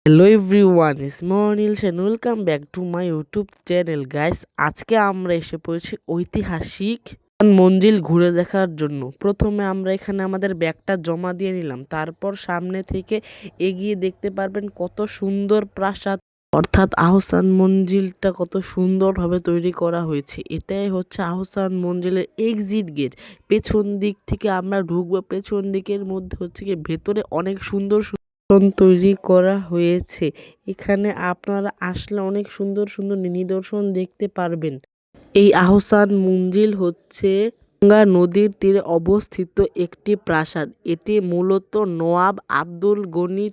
Hello everyone, ইসমনিল Sen, welcome back to my YouTube channel guys. আজকে আমরা এসে পড়েছি ঐতিহাসিক মঞ্জিল ঘুরে দেখার জন্য। প্রথমে আমরা এখানে আমাদের ব্যাগটা জমা দিয়ে নিলাম, তারপর সামনে থেকে এগিয়ে দেখতে পারবেন কত সুন্দর প্রাসাদ, অর্থাৎ আহসান মঞ্জিলটা কত সুন্দরভাবে তৈরি করা হয়েছে। এটাই হচ্ছে আহসান মঞ্জিলের এক্সিট গেট। পেছন দিক থেকে আমরা ঢুকবো, পেছন দিকের মধ্যে হচ্ছে কি ভেতরে অনেক সুন্দর তৈরি করা হয়েছে। এখানে আপনারা আসলে অনেক সুন্দর সুন্দর নিদর্শন দেখতে পারবেন। এই আহসান মঞ্জিল হচ্ছে গঙ্গা নদীর তীরে অবস্থিত একটি প্রাসাদ। এটি মূলত নওয়াব আব্দুল গনি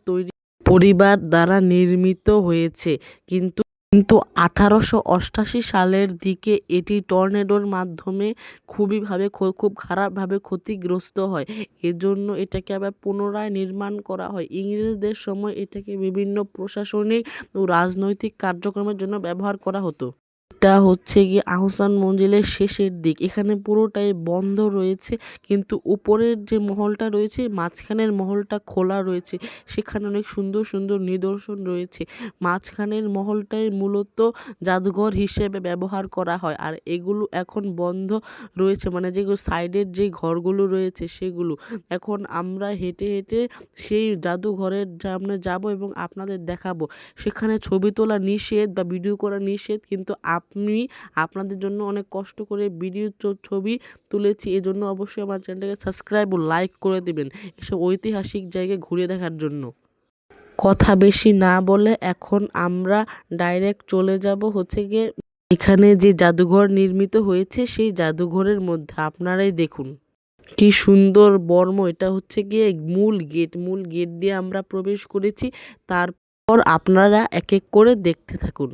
পরিবার দ্বারা নির্মিত হয়েছে, কিন্তু 1888 সালের দিকে এটি টর্নেডোর মাধ্যমে খুব খারাপভাবে ক্ষতিগ্রস্ত হয়। এজন্য এটাকে আবার পুনরায় নির্মাণ করা হয়। ইংরেজদের সময় এটাকে বিভিন্ন প্রশাসনিক ও রাজনৈতিক কার্যক্রমের জন্য ব্যবহার করা হতো। এটা হচ্ছে গিয়ে আহসান মঞ্জিলের শেষের দিক। এখানে পুরোটাই বন্ধ রয়েছে, কিন্তু উপরের যে মহলটা রয়েছে, মাঝখানের মহলটা খোলা রয়েছে। সেখানে অনেক সুন্দর সুন্দর নিদর্শন রয়েছে। মাঝখানের মহলটাই মূলত জাদুঘর হিসেবে ব্যবহার করা হয়, আর এগুলো এখন বন্ধ রয়েছে। মানে যেগুলো সাইডের যে ঘরগুলো রয়েছে সেগুলো। এখন আমরা হেঁটে হেঁটে সেই জাদুঘরের সামনে যাব এবং আপনাদের দেখাবো। সেখানে ছবি তোলা নিষেধ বা ভিডিও করা নিষেধ, কিন্তু আমি আপনাদের জন্য অনেক কষ্ট করে ভিডিও ছবি তুলেছি। এজন্য অবশ্যই আমার চ্যানেলটাকে সাবস্ক্রাইব ও লাইক করে দিবেন এসব ঐতিহাসিক জায়গায় ঘুরে দেখার জন্য। কথা বেশি না বলে এখন আমরা ডাইরেক্ট চলে যাব হচ্ছে গিয়ে এখানে যে জাদুঘর নির্মিত হয়েছে সেই জাদুঘরের মধ্যে। আপনারাই দেখুন কি সুন্দর বর্ম। এটা হচ্ছে গিয়ে মূল গেট দিয়ে আমরা প্রবেশ করেছি। তারপর আপনারা এক এক করে দেখতে থাকুন।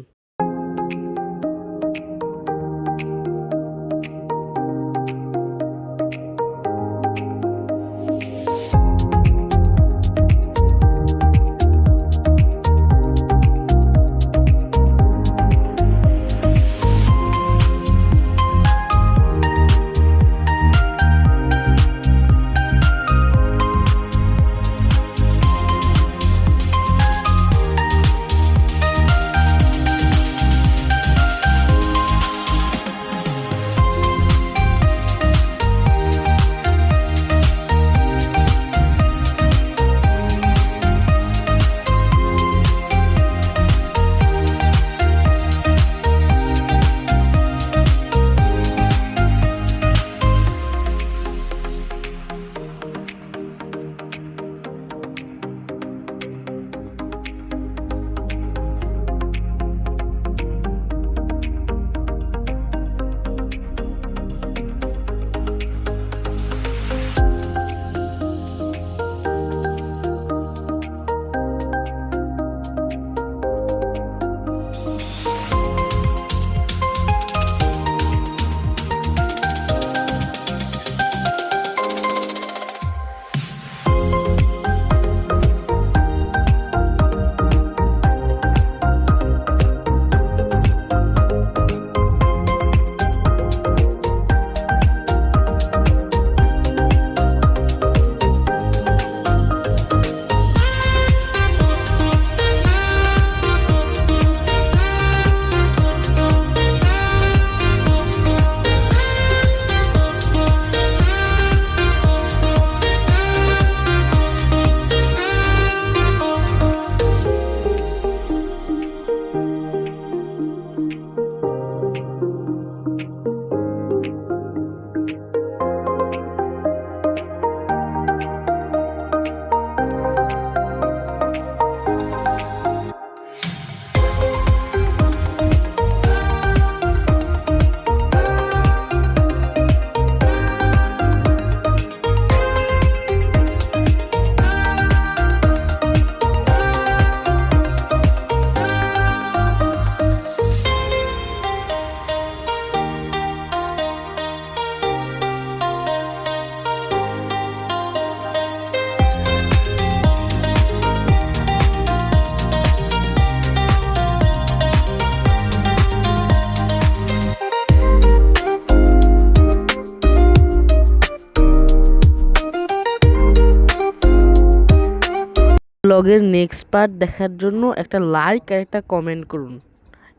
ব্লগের নেক্সট পার্ট দেখার জন্য একটা লাইক আর একটা কমেন্ট করুন।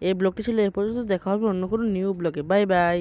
এই ব্লগটি ছিল এ পর্যন্ত, দেখা হবে অন্য কোনো নিউ ব্লগে। Bye bye.